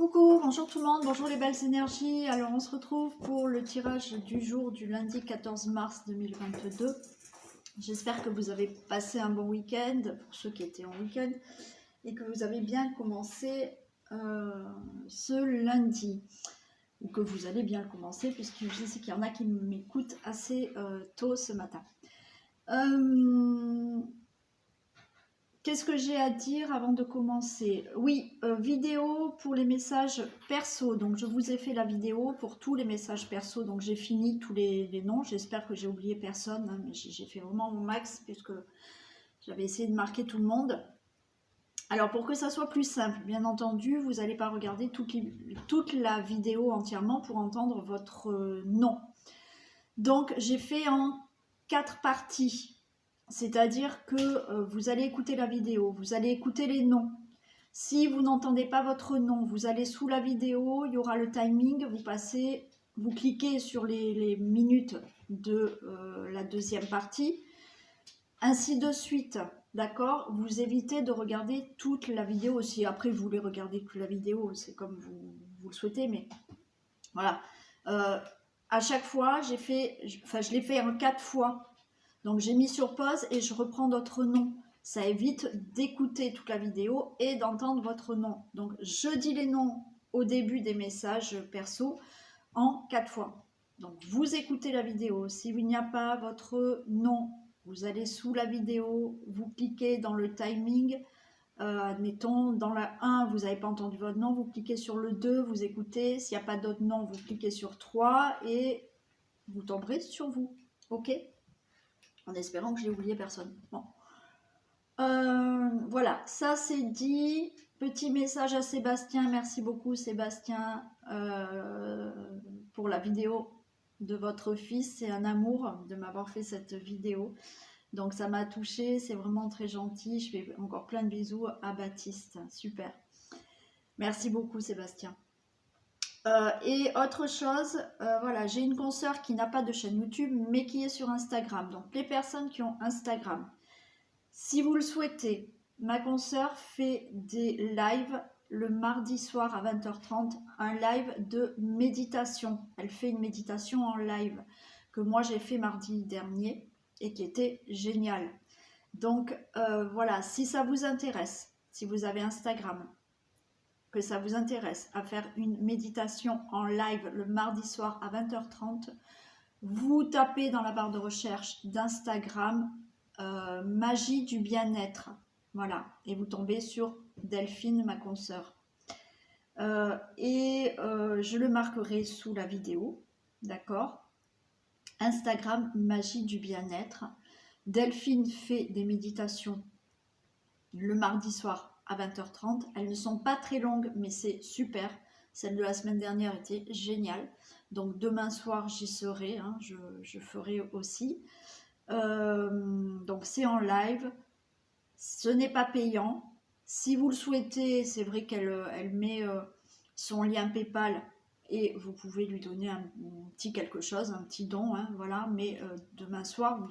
Coucou, bonjour tout le monde, bonjour les belles énergies. Alors on se retrouve pour le tirage du jour du lundi 14 mars 2022. J'espère que vous avez passé un bon week-end, pour ceux qui étaient en week-end, et que vous avez bien commencé ce lundi. Ou que vous allez bien le commencer, puisque je sais qu'il y en a qui m'écoutent assez tôt ce matin. Qu'est-ce que j'ai à dire avant de commencer? Oui, vidéo pour les messages perso. Donc, je vous ai fait la vidéo pour tous les messages perso. Donc, j'ai fini tous les noms. J'espère que j'ai oublié personne. Hein, mais j'ai fait vraiment mon max puisque j'avais essayé de marquer tout le monde. Alors, pour que ça soit plus simple, bien entendu, vous n'allez pas regarder toute la vidéo entièrement pour entendre votre nom. Donc, j'ai fait en 4 parties. C'est-à-dire que vous allez écouter la vidéo, vous allez écouter les noms. Si vous n'entendez pas votre nom, vous allez sous la vidéo, il y aura le timing, vous cliquez sur les minutes de la deuxième partie, ainsi de suite, d'accord? Vous évitez de regarder toute la vidéo. Si après vous voulez regarder toute la vidéo, c'est comme vous le souhaitez, mais voilà. À chaque fois, je l'ai fait en 4 fois. Donc j'ai mis sur pause et je reprends d'autres noms. Ça évite d'écouter toute la vidéo et d'entendre votre nom. Donc je dis les noms au début des messages perso en 4 fois. Donc vous écoutez la vidéo. S'il n'y a pas votre nom, vous allez sous la vidéo, vous cliquez dans le timing. Admettons, dans la 1, vous n'avez pas entendu votre nom, vous cliquez sur le 2, vous écoutez. S'il n'y a pas d'autre nom, vous cliquez sur 3 et vous tomberez sur vous. Ok ? En espérant que j'ai oublié personne. Bon. Voilà, ça c'est dit. Petit message à Sébastien. Merci beaucoup Sébastien pour la vidéo de votre fils. C'est un amour de m'avoir fait cette vidéo. Donc ça m'a touchée, c'est vraiment très gentil. Je fais encore plein de bisous à Baptiste. Super. Merci beaucoup Sébastien. Et autre chose, voilà, j'ai une consoeur qui n'a pas de chaîne YouTube, mais qui est sur Instagram. Donc, les personnes qui ont Instagram, si vous le souhaitez, ma consoeur fait des lives le mardi soir à 20h30, un live de méditation. Elle fait une méditation en live que moi j'ai fait mardi dernier et qui était géniale. Donc, voilà, si ça vous intéresse, si vous avez Instagram, que ça vous intéresse à faire une méditation en live le mardi soir à 20h30, vous tapez dans la barre de recherche d'Instagram Magie du bien-être. Voilà, et vous tombez sur Delphine, ma consoeur. Je le marquerai sous la vidéo, d'accord? Instagram Magie du bien-être. Delphine fait des méditations le mardi soir à 20h30. Elles ne sont pas très longues, mais c'est super. Celle de la semaine dernière était géniale. Donc demain soir, j'y serai. Hein, je ferai aussi. Donc c'est en live. Ce n'est pas payant. Si vous le souhaitez, c'est vrai qu'elle met son lien PayPal et vous pouvez lui donner un petit quelque chose, un petit don. Hein, voilà. Mais demain soir,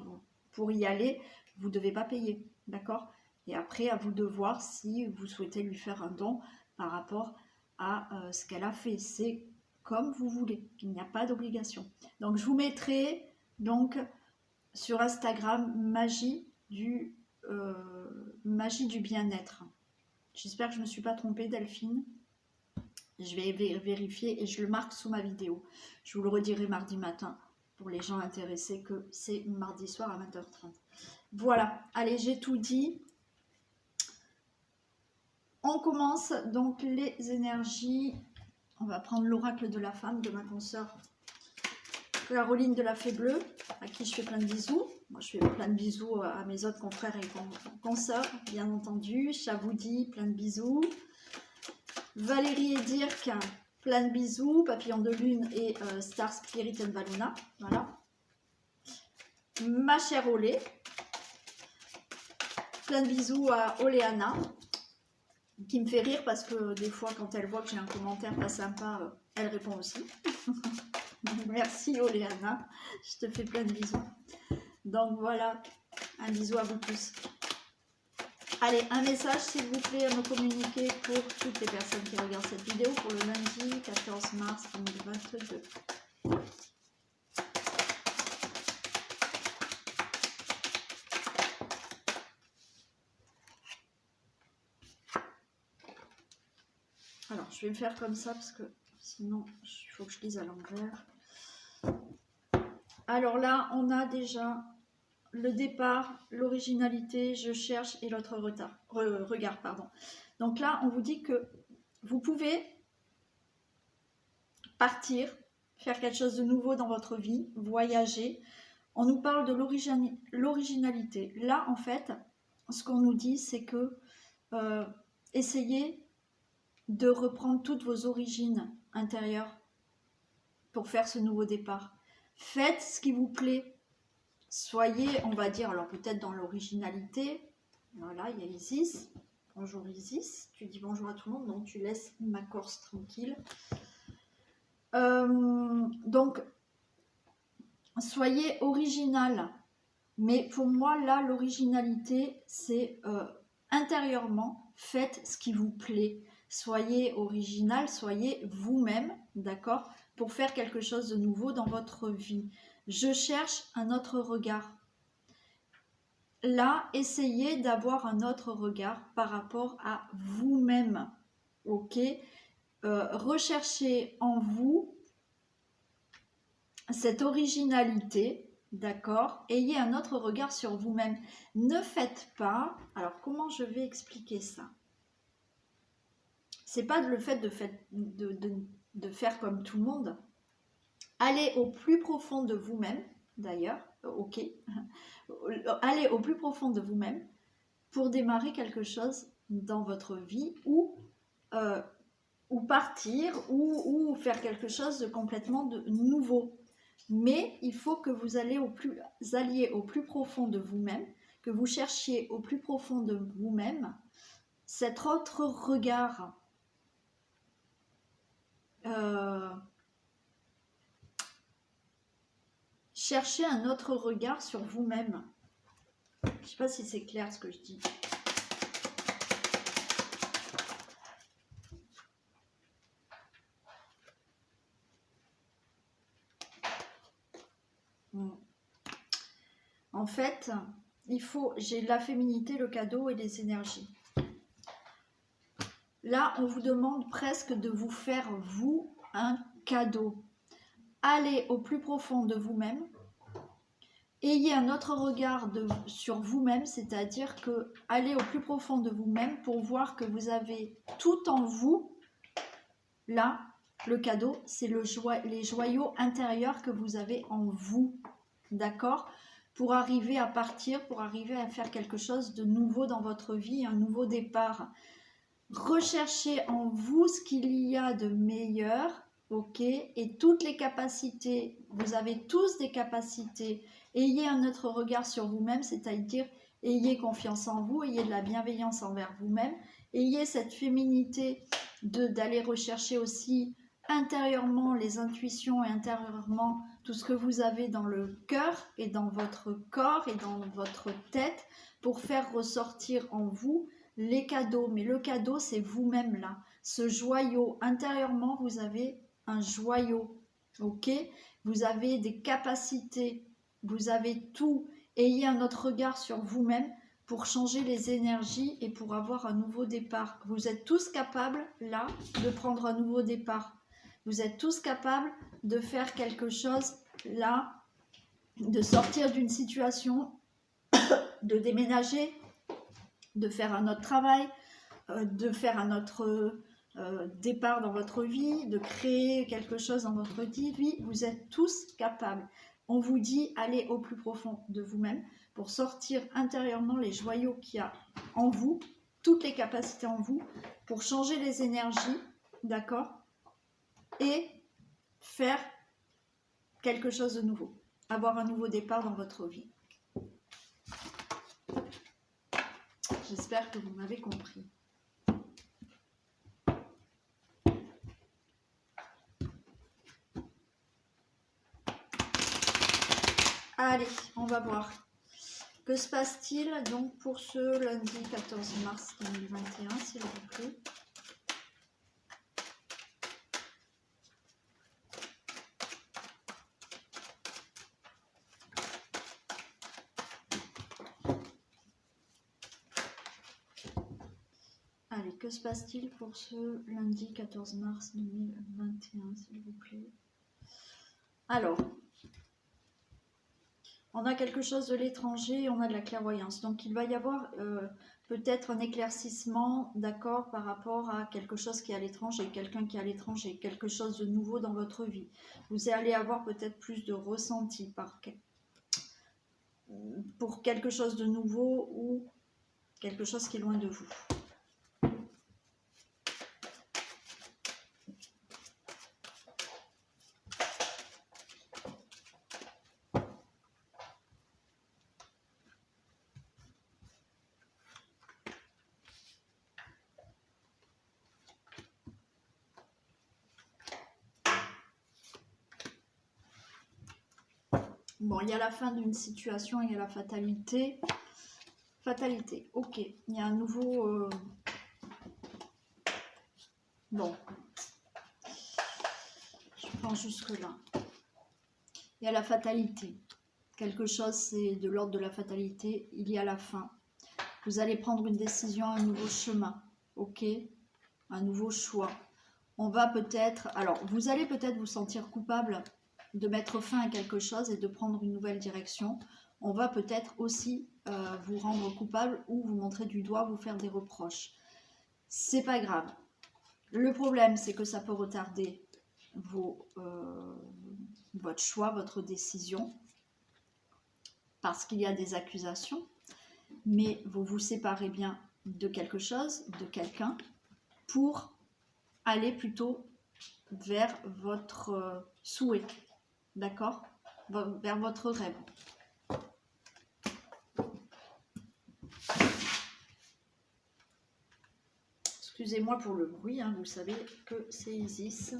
pour y aller, vous ne devez pas payer. D'accord ? Et après, à vous de voir si vous souhaitez lui faire un don par rapport à ce qu'elle a fait. C'est comme vous voulez. Il n'y a pas d'obligation. Donc, je vous mettrai donc sur Instagram Magie du bien-être. J'espère que je ne me suis pas trompée, Delphine. Je vais vérifier et je le marque sous ma vidéo. Je vous le redirai mardi matin pour les gens intéressés que c'est mardi soir à 20h30. Voilà. Allez, j'ai tout dit. On commence donc les énergies. On va prendre l'oracle de la femme de ma consoeur Caroline de la Fée Bleue, à qui je fais plein de bisous. Moi, je fais plein de bisous à mes autres confrères et consoeurs, bien entendu. Chavoudi, plein de bisous. Valérie et Dirk, plein de bisous. Papillon de Lune et Star Spirit and Valuna. Voilà. Ma chère Olé. Plein de bisous à Oléana, qui me fait rire parce que des fois quand elle voit que j'ai un commentaire pas sympa, elle répond aussi. Merci Oléana, je te fais plein de bisous. Donc voilà, un bisou à vous tous. Allez, un message s'il vous plaît à me communiquer pour toutes les personnes qui regardent cette vidéo pour le lundi 14 mars 2022. Alors, je vais me faire comme ça parce que sinon, il faut que je lise à l'envers. Alors là, on a déjà le départ, l'originalité, je cherche et l'autre regard. Pardon. Donc là, on vous dit que vous pouvez partir, faire quelque chose de nouveau dans votre vie, voyager. On nous parle de l'originalité. Là, en fait, ce qu'on nous dit, c'est que essayez de reprendre toutes vos origines intérieures pour faire ce nouveau départ. Faites ce qui vous plaît. Soyez, on va dire, alors peut-être dans l'originalité. Voilà, il y a Isis. Bonjour Isis. Tu dis bonjour à tout le monde, donc tu laisses ma Corse tranquille. Donc, soyez original. Mais pour moi, là, l'originalité, c'est intérieurement, faites ce qui vous plaît. Soyez original, soyez vous-même, d'accord, pour faire quelque chose de nouveau dans votre vie. Je cherche un autre regard. Là, essayez d'avoir un autre regard par rapport à vous-même, ok. Recherchez en vous cette originalité, d'accord. Ayez un autre regard sur vous-même. Ne faites pas... Alors, comment je vais expliquer ça? C'est pas le fait de faire comme tout le monde. Allez au plus profond de vous-même, d'ailleurs, ok. Allez au plus profond de vous-même pour démarrer quelque chose dans votre vie ou partir ou faire quelque chose de complètement nouveau. Mais il faut que vous alliez au plus profond de vous-même, que vous cherchiez au plus profond de vous-même cet autre regard. Cherchez un autre regard sur vous-même. Je ne sais pas si c'est clair ce que je dis. En fait, j'ai la féminité, le cadeau et les énergies. Là, on vous demande presque de vous faire, vous, un cadeau. Allez au plus profond de vous-même. Ayez un autre regard sur vous-même, c'est-à-dire que allez au plus profond de vous-même pour voir que vous avez tout en vous. Là, le cadeau, c'est les joyaux intérieurs que vous avez en vous. D'accord ? Pour arriver à partir, pour arriver à faire quelque chose de nouveau dans votre vie, un nouveau départ. Recherchez en vous ce qu'il y a de meilleur, ok, et toutes les capacités, vous avez tous des capacités. Ayez un autre regard sur vous-même, c'est-à-dire ayez confiance en vous, ayez de la bienveillance envers vous-même, ayez cette féminité d'aller rechercher aussi intérieurement les intuitions et intérieurement tout ce que vous avez dans le cœur et dans votre corps et dans votre tête pour faire ressortir en vous les cadeaux. Mais le cadeau, c'est vous-même là. Ce joyau, intérieurement, vous avez un joyau, ok? Vous avez des capacités, vous avez tout. Ayez un autre regard sur vous-même pour changer les énergies et pour avoir un nouveau départ. Vous êtes tous capables, là, de prendre un nouveau départ. Vous êtes tous capables de faire quelque chose, là, de sortir d'une situation, de déménager, de faire un autre travail, de faire un autre départ dans votre vie, de créer quelque chose dans votre vie. Vous êtes tous capables. On vous dit, allez au plus profond de vous-même pour sortir intérieurement les joyaux qu'il y a en vous, toutes les capacités en vous, pour changer les énergies, d'accord, et faire quelque chose de nouveau, avoir un nouveau départ dans votre vie. J'espère que vous m'avez compris. Allez, on va voir. Que se passe-t-il donc pour ce lundi 14 mars 2021, s'il vous plaît? Allez, que se passe-t-il pour ce lundi 14 mars 2021, s'il vous plaît? Alors, on a quelque chose de l'étranger, on a de la clairvoyance. Donc, il va y avoir peut-être un éclaircissement, d'accord, par rapport à quelque chose qui est à l'étranger, quelqu'un qui est à l'étranger, quelque chose de nouveau dans votre vie. Vous allez avoir peut-être plus de ressenti pour quelque chose de nouveau ou quelque chose qui est loin de vous. Bon, il y a la fin d'une situation, il y a la fatalité. Fatalité, ok. Il y a un nouveau... Bon. Je prends jusque-là. Il y a la fatalité. Quelque chose, c'est de l'ordre de la fatalité. Il y a la fin. Vous allez prendre une décision, un nouveau chemin. Ok? Un nouveau choix. On va peut-être... Alors, vous allez peut-être vous sentir coupable de mettre fin à quelque chose et de prendre une nouvelle direction. On va peut-être aussi vous rendre coupable ou vous montrer du doigt, vous faire des reproches. C'est pas grave. Le problème, c'est que ça peut retarder votre choix, votre décision, parce qu'il y a des accusations, mais vous vous séparez bien de quelque chose, de quelqu'un, pour aller plutôt vers votre souhait. D'accord? Vers votre rêve. Excusez-moi pour le bruit, hein, vous savez que c'est Isis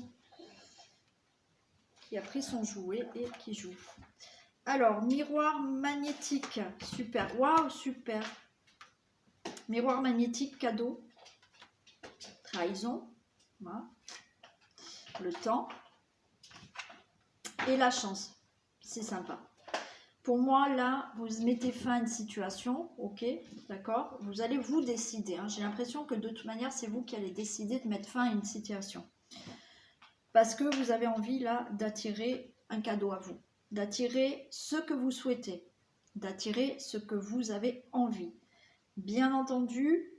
qui a pris son jouet et qui joue. Alors, miroir magnétique, super, waouh, super. Miroir magnétique, cadeau, trahison, voilà. Le temps et la chance, c'est sympa. Pour moi, là, vous mettez fin à une situation, ok, d'accord. Vous allez vous décider. Hein. J'ai l'impression que de toute manière, c'est vous qui allez décider de mettre fin à une situation. Parce que vous avez envie, là, d'attirer un cadeau à vous. D'attirer ce que vous souhaitez. D'attirer ce que vous avez envie. Bien entendu,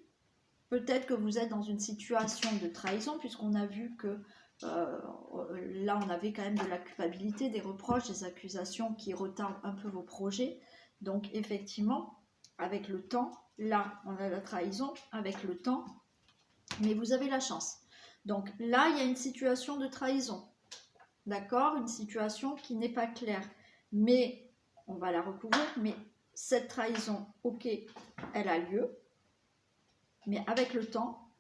peut-être que vous êtes dans une situation de trahison, puisqu'on a vu que là, on avait quand même de la culpabilité, des reproches, des accusations qui retardent un peu vos projets. Donc, effectivement, avec le temps, là, on a la trahison, avec le temps, mais vous avez la chance. Donc, là, il y a une situation de trahison. D'accord? Une situation qui n'est pas claire. Mais, on va la recouvrir, mais cette trahison, ok, elle a lieu. Mais avec le temps,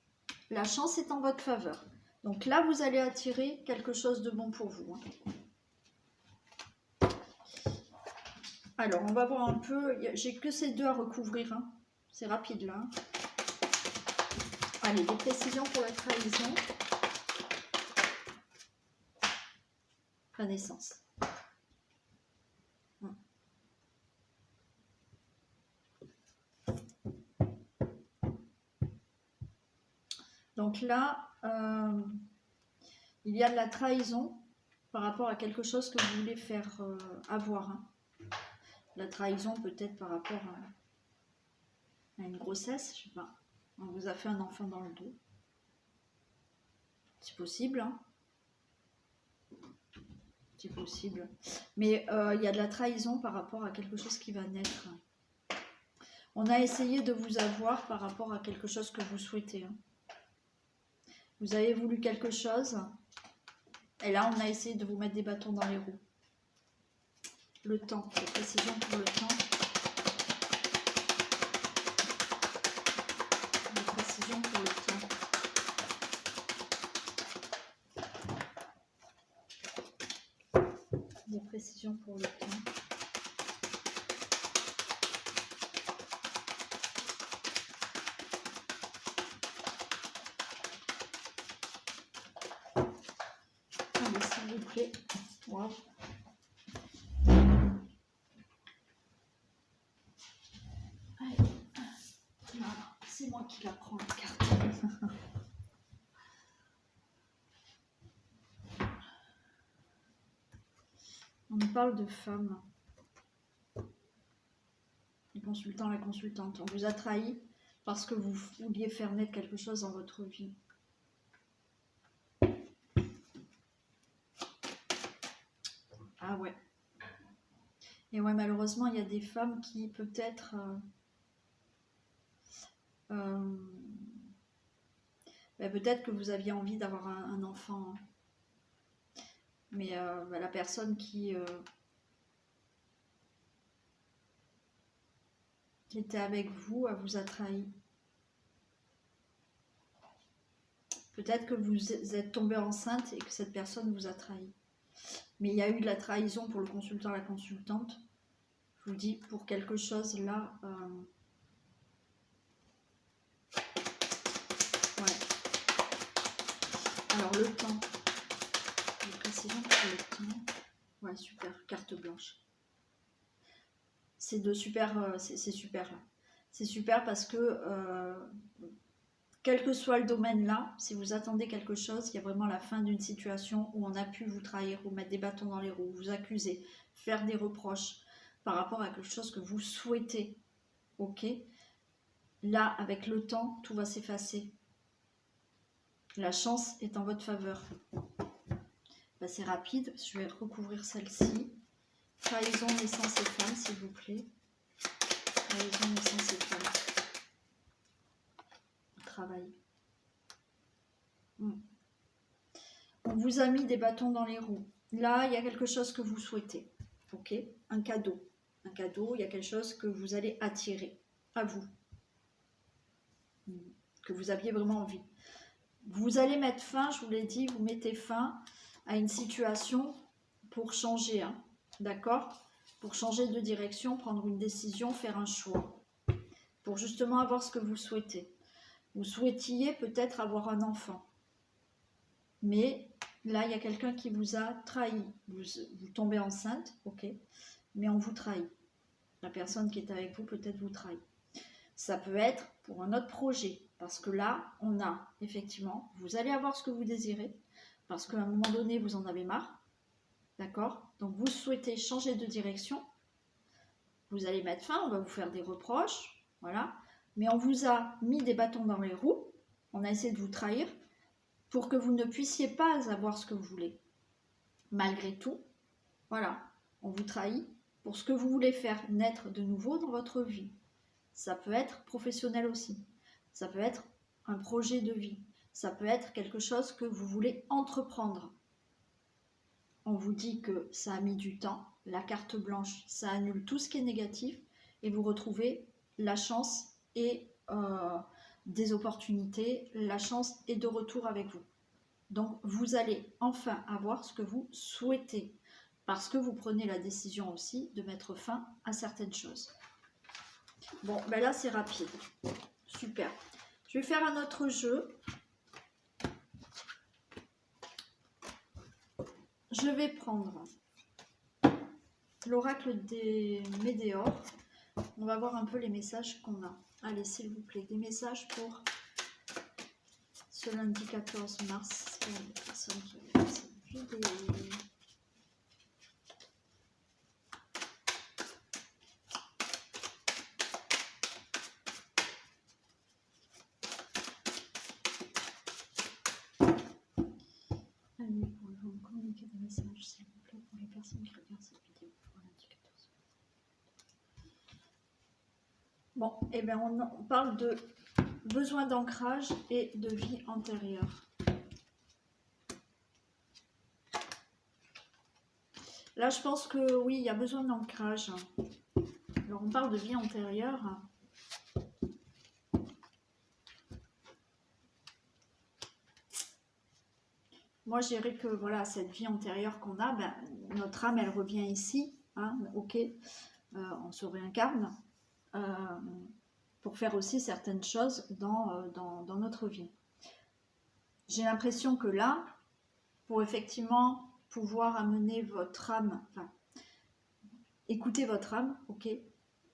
la chance est en votre faveur. Donc là, vous allez attirer quelque chose de bon pour vous. Alors, on va voir un peu. J'ai que ces deux à recouvrir. Hein. C'est rapide là. Hein. Allez, des précisions pour la trahison. La naissance. Donc là, il y a de la trahison par rapport à quelque chose que vous voulez faire avoir. Hein. La trahison peut-être par rapport à une grossesse, je sais pas. On vous a fait un enfant dans le dos. C'est possible, hein. C'est possible. Mais il y a de la trahison par rapport à quelque chose qui va naître. On a essayé de vous avoir par rapport à quelque chose que vous souhaitez. Hein. Vous avez voulu quelque chose, et là on a essayé de vous mettre des bâtons dans les roues. Le temps, la précision pour le temps. La précision pour le temps. Des précisions pour le temps. vous plaît. Wow. C'est moi qui la prends, la carte. On nous parle de femmes. Le consultant, la consultante. On vous a trahi parce que vous vouliez faire naître quelque chose dans votre vie. Ah ouais. Et ouais, malheureusement, il y a des femmes qui peut-être... peut-être que vous aviez envie d'avoir un enfant. Mais la personne qui était avec vous, elle vous a trahi. Peut-être que vous êtes tombée enceinte et que cette personne vous a trahi. Mais il y a eu de la trahison pour le consultant, la consultante. Je vous dis, pour quelque chose là... ouais. Alors le temps. Les précisions pour le temps. Ouais, super. Carte blanche. C'est de super... c'est super là. C'est super parce que... quel que soit le domaine là, si vous attendez quelque chose, il y a vraiment la fin d'une situation où on a pu vous trahir, vous mettre des bâtons dans les roues, vous accuser, faire des reproches par rapport à quelque chose que vous souhaitez. Ok? Là, avec le temps, tout va s'effacer. La chance est en votre faveur. Ben, c'est rapide, je vais recouvrir celle-ci. Trahison, naissance et femme, s'il vous plaît. Trahison, naissance et femme. Travail. On vous a mis des bâtons dans les roues. Là, il y a quelque chose que vous souhaitez. Ok? Un cadeau. Un cadeau, il y a quelque chose que vous allez attirer à vous. Que vous aviez vraiment envie. Vous allez mettre fin, je vous l'ai dit, vous mettez fin à une situation pour changer. Hein, d'accord? Pour changer de direction, prendre une décision, faire un choix. Pour justement avoir ce que vous souhaitez. Vous souhaitiez peut-être avoir un enfant. Mais là, il y a quelqu'un qui vous a trahi. Vous tombez enceinte, ok, mais on vous trahit. La personne qui est avec vous peut-être vous trahit. Ça peut être pour un autre projet, parce que là, on a effectivement, vous allez avoir ce que vous désirez, parce qu'à un moment donné, vous en avez marre, d'accord? Donc vous souhaitez changer de direction, vous allez mettre fin, on va vous faire des reproches, voilà, mais on vous a mis des bâtons dans les roues, on a essayé de vous trahir, pour que vous ne puissiez pas avoir ce que vous voulez. Malgré tout, voilà, on vous trahit pour ce que vous voulez faire naître de nouveau dans votre vie. Ça peut être professionnel aussi. Ça peut être un projet de vie. Ça peut être quelque chose que vous voulez entreprendre. On vous dit que ça a mis du temps. La carte blanche, ça annule tout ce qui est négatif et vous retrouvez la chance et des opportunités. La chance est de retour avec vous. Donc, vous allez enfin avoir ce que vous souhaitez parce que vous prenez la décision aussi de mettre fin à certaines choses. Bon, ben là, c'est rapide. Super. Je vais faire un autre jeu. Je vais prendre l'oracle des météores. On va voir un peu les messages qu'on a. Allez, s'il vous plaît, des messages pour ce lundi 14 mars. Pour les personnes qui regardent cette vidéo. Allez, pouvez-vous communiquer des messages, s'il vous plaît, pour les personnes qui regardent cette vidéo pour lundi 14 mars. Bon, et bien on parle de besoin d'ancrage et de vie antérieure. Là, je pense que oui, il y a besoin d'ancrage. Alors, on parle de vie antérieure. Moi, je dirais que voilà, cette vie antérieure qu'on a, ben, notre âme, elle revient ici. Hein, ok, on se réincarne pour faire aussi certaines choses dans notre vie. J'ai l'impression que là, pour effectivement pouvoir amener votre âme, enfin, écouter votre âme, ok.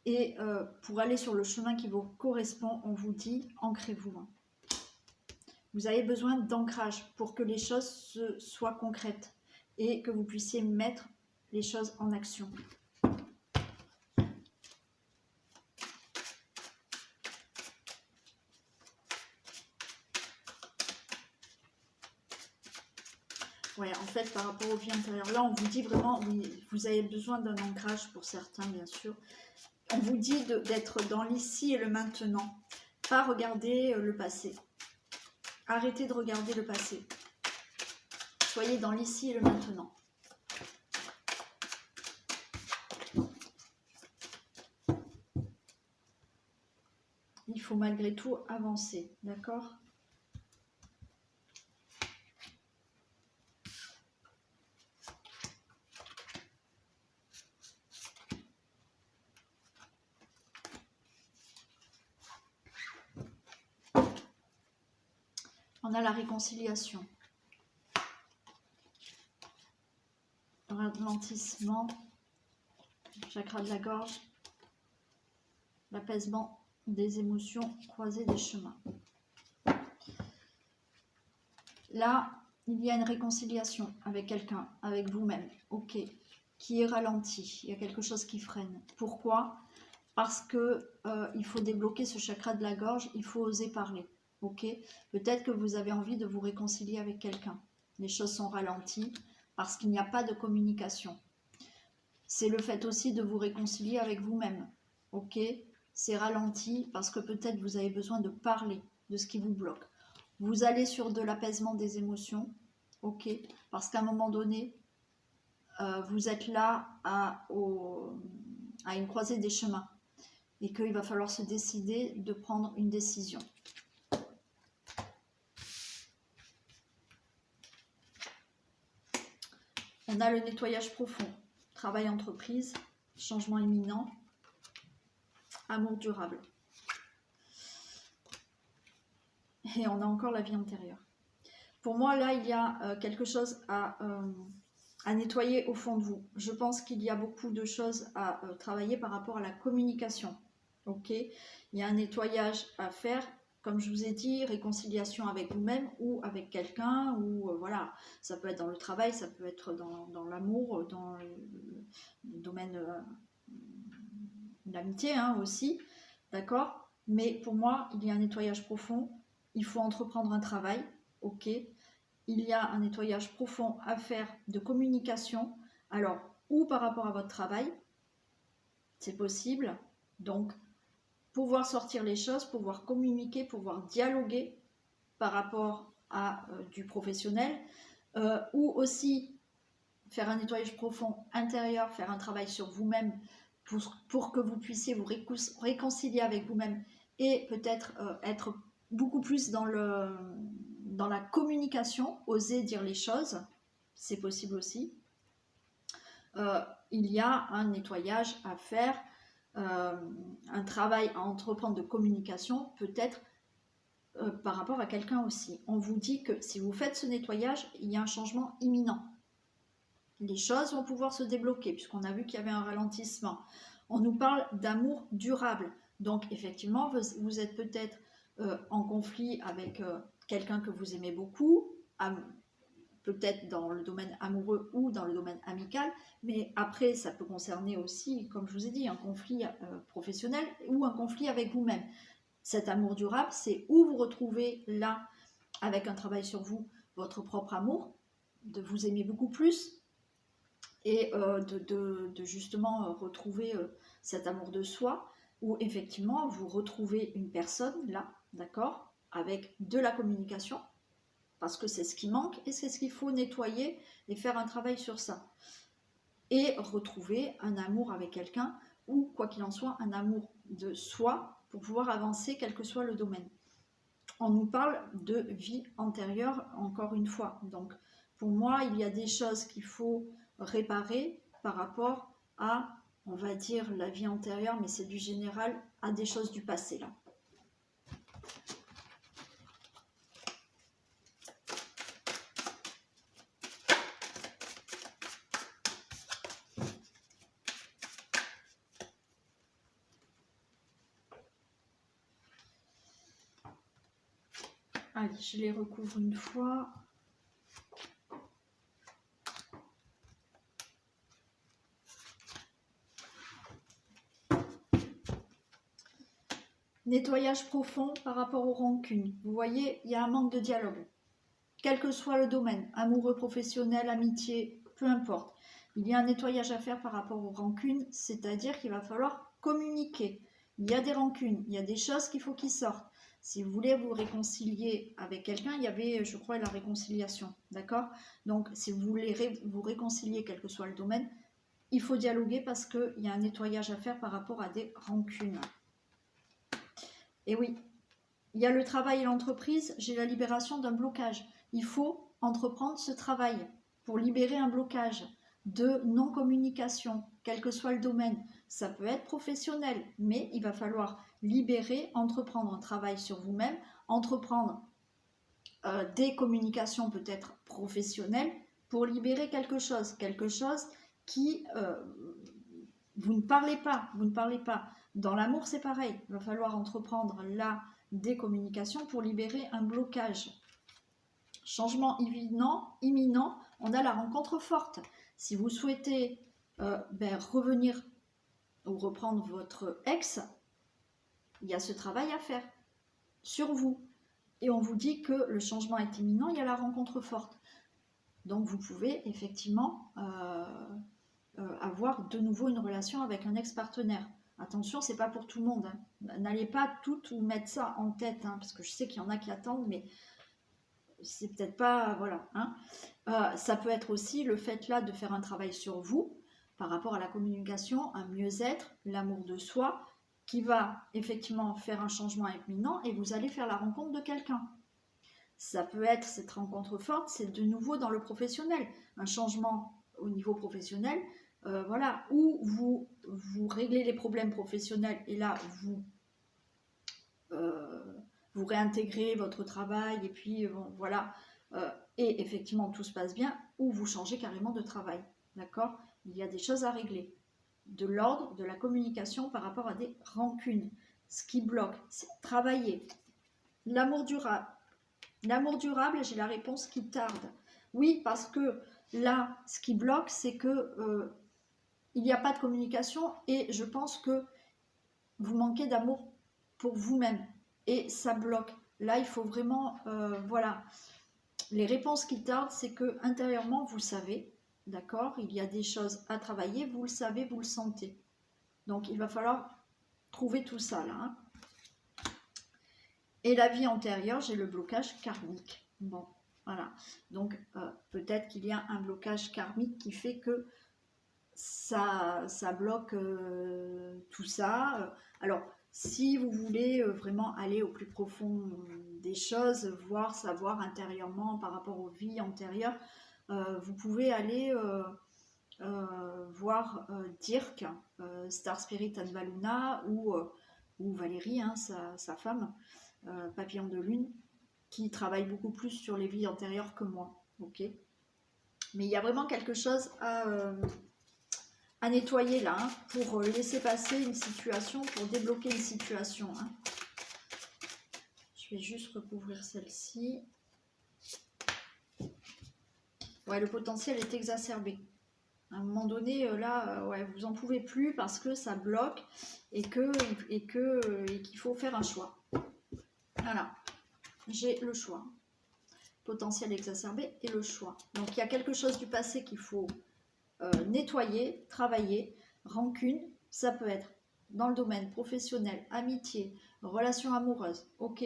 Et pour aller sur le chemin qui vous correspond, on vous dit, ancrez-vous. Vous avez besoin d'ancrage pour que les choses soient concrètes et que vous puissiez mettre les choses en action. Ouais, en fait, par rapport aux vies intérieures, là, on vous dit vraiment, oui, vous avez besoin d'un ancrage pour certains, bien sûr. On vous dit d'être dans l'ici et le maintenant, pas regarder le passé. Arrêtez de regarder le passé. Soyez dans l'ici et le maintenant. Il faut malgré tout avancer, d'accord ? On a la réconciliation. Ralentissement, chakra de la gorge, l'apaisement des émotions, croisée des chemins. Là, il y a une réconciliation avec quelqu'un, avec vous-même, ok, qui est ralenti, il y a quelque chose qui freine. Pourquoi ? Parce que il faut débloquer ce chakra de la gorge, il faut oser parler, ok. Peut-être que vous avez envie de vous réconcilier avec quelqu'un. Les choses sont ralenties parce qu'il n'y a pas de communication. C'est le fait aussi de vous réconcilier avec vous-même, ok. C'est ralenti parce que peut-être vous avez besoin de parler de ce qui vous bloque. Vous allez sur de l'apaisement des émotions, ok, parce qu'à un moment donné, vous êtes là à une croisée des chemins et qu'il va falloir se décider de prendre une décision. On a le nettoyage profond, travail entreprise, changement imminent, amour durable. Et on a encore la vie antérieure. Pour moi, là, il y a quelque chose à nettoyer au fond de vous. Je pense qu'il y a beaucoup de choses à travailler par rapport à la communication. Ok, il y a un nettoyage à faire, comme je vous ai dit, réconciliation avec vous-même ou avec quelqu'un, ou voilà, ça peut être dans le travail, ça peut être dans l'amour, dans le domaine de l'amitié aussi, d'accord. Mais pour moi, il y a un nettoyage profond, il faut entreprendre un travail, ok. Il y a un nettoyage profond à faire de communication, alors, ou par rapport à votre travail, c'est possible, donc pouvoir sortir les choses, pouvoir communiquer, pouvoir dialoguer par rapport à du professionnel, ou aussi faire un nettoyage profond intérieur, faire un travail sur vous-même pour que vous puissiez vous réconcilier avec vous-même et peut-être être beaucoup plus dans la communication, oser dire les choses, c'est possible aussi. Il y a un nettoyage à faire, un travail à entreprendre de communication, peut-être par rapport à quelqu'un aussi. On vous dit que si vous faites ce nettoyage, il y a un changement imminent. Les choses vont pouvoir se débloquer, puisqu'on a vu qu'il y avait un ralentissement. On nous parle d'amour durable. Donc, effectivement, vous êtes peut-être en conflit avec quelqu'un que vous aimez beaucoup, peut-être dans le domaine amoureux ou dans le domaine amical, mais après, ça peut concerner aussi, comme je vous ai dit, un conflit professionnel ou un conflit avec vous-même. Cet amour durable, c'est où vous retrouvez là, avec un travail sur vous, votre propre amour, de vous aimer beaucoup plus, et de justement retrouver cet amour de soi, où effectivement vous retrouvez une personne là, d'accord, avec de la communication, parce que c'est ce qui manque et c'est ce qu'il faut nettoyer et faire un travail sur ça. Et retrouver un amour avec quelqu'un, ou quoi qu'il en soit, un amour de soi pour pouvoir avancer quel que soit le domaine. On nous parle de vie antérieure encore une fois, donc pour moi il y a des choses qu'il faut réparer par rapport à, on va dire, la vie antérieure, mais c'est du général, à des choses du passé là. Allez, je les recouvre une fois. Nettoyage profond par rapport aux rancunes. Vous voyez, il y a un manque de dialogue. Quel que soit le domaine, amoureux, professionnel, amitié, peu importe. Il y a un nettoyage à faire par rapport aux rancunes, c'est-à-dire qu'il va falloir communiquer. Il y a des rancunes, il y a des choses qu'il faut qu'ils sortent. Si vous voulez vous réconcilier avec quelqu'un, il y avait, je crois, la réconciliation, d'accord? Donc, si vous voulez vous réconcilier, quel que soit le domaine, il faut dialoguer parce qu'il y a un nettoyage à faire par rapport à des rancunes. Et oui, il y a le travail et l'entreprise, j'ai la libération d'un blocage. Il faut entreprendre ce travail pour libérer un blocage de non-communication, quel que soit le domaine. Ça peut être professionnel, mais il va falloir libérer, entreprendre un travail sur vous-même, entreprendre des communications peut-être professionnelles pour libérer quelque chose qui... vous ne parlez pas, vous ne parlez pas. Dans l'amour, c'est pareil. Il va falloir entreprendre là des communications pour libérer un blocage. Changement imminent, on a la rencontre forte. Si vous souhaitez revenir ou reprendre votre ex, il y a ce travail à faire sur vous. Et on vous dit que le changement est imminent, il y a la rencontre forte. Donc vous pouvez effectivement avoir de nouveau une relation avec un ex-partenaire. Attention, c'est pas pour tout le monde. Hein. N'allez pas tout vous mettre ça en tête, hein, parce que je sais qu'il y en a qui attendent, mais c'est peut-être pas... Voilà. Hein. Ça peut être aussi le fait là de faire un travail sur vous, par rapport à la communication, un mieux-être, l'amour de soi, qui va effectivement faire un changement imminent et vous allez faire la rencontre de quelqu'un. Ça peut être cette rencontre forte, c'est de nouveau dans le professionnel, un changement au niveau professionnel, voilà, où vous réglez les problèmes professionnels et là vous réintégrez votre travail et puis voilà, et effectivement tout se passe bien, ou vous changez carrément de travail, d'accord? Il y a des choses à régler, de l'ordre de la communication par rapport à des rancunes. Ce qui bloque, c'est travailler. L'amour durable. L'amour durable, j'ai la réponse qui tarde. Oui, parce que là, ce qui bloque, c'est que il n'y a pas de communication et je pense que vous manquez d'amour pour vous-même et ça bloque. Là, il faut vraiment, voilà, les réponses qui tardent, c'est que intérieurement, vous savez, d'accord, il y a des choses à travailler, vous le savez, vous le sentez. Donc, il va falloir trouver tout ça là. Hein. Et la vie antérieure, j'ai le blocage karmique. Bon, voilà. Donc, peut-être qu'il y a un blocage karmique qui fait que ça bloque tout ça. Alors, si vous voulez vraiment aller au plus profond des choses, voir, savoir intérieurement par rapport aux vies antérieures, vous pouvez aller voir Dirk, Star Spirit Anvaluna ou Valérie, hein, sa femme, Papillon de Lune, qui travaille beaucoup plus sur les vies antérieures que moi. Ok. Mais il y a vraiment quelque chose à nettoyer là, hein, pour laisser passer une situation, pour débloquer une situation. Hein. Je vais juste recouvrir celle-ci. Ouais, le potentiel est exacerbé. À un moment donné, là, ouais, vous n'en pouvez plus parce que ça bloque et qu'il faut faire un choix. Voilà, j'ai le choix. Potentiel exacerbé et le choix. Donc, il y a quelque chose du passé qu'il faut nettoyer, travailler. Rancune, ça peut être dans le domaine professionnel, amitié, relation amoureuse. Ok.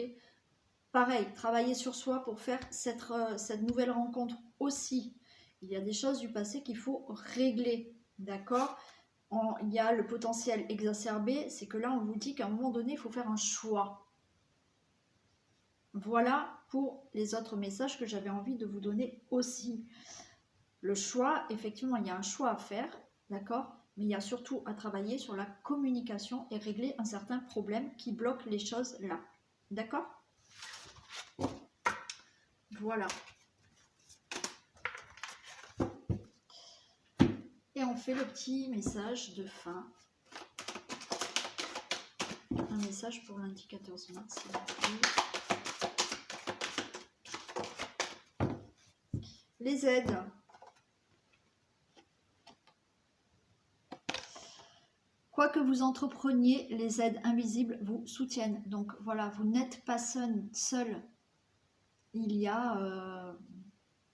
Pareil, travailler sur soi pour faire cette nouvelle rencontre aussi. Il y a des choses du passé qu'il faut régler, d'accord? Il y a le potentiel exacerbé, c'est que là on vous dit qu'à un moment donné, il faut faire un choix. Voilà pour les autres messages que j'avais envie de vous donner aussi. Le choix, effectivement, il y a un choix à faire, d'accord? Mais il y a surtout à travailler sur la communication et régler un certain problème qui bloque les choses là, d'accord? Voilà. Et on fait le petit message de fin. Un message pour lundi 14 mars, s'il vous plaît. les aides. Quoi que vous entrepreniez, les aides invisibles vous soutiennent. Donc voilà, vous n'êtes pas seul. Il y a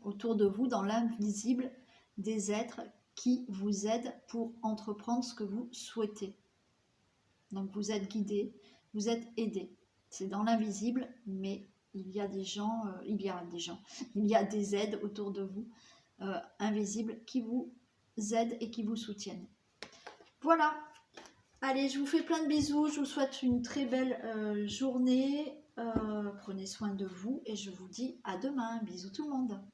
autour de vous, dans l'invisible, des êtres qui vous aident pour entreprendre ce que vous souhaitez. Donc vous êtes guidé, vous êtes aidé. C'est dans l'invisible, mais il y a des gens, il y a des aides autour de vous, invisibles, qui vous aident et qui vous soutiennent. Voilà. Allez, je vous fais plein de bisous, je vous souhaite une très belle journée, prenez soin de vous et je vous dis à demain. Bisous tout le monde.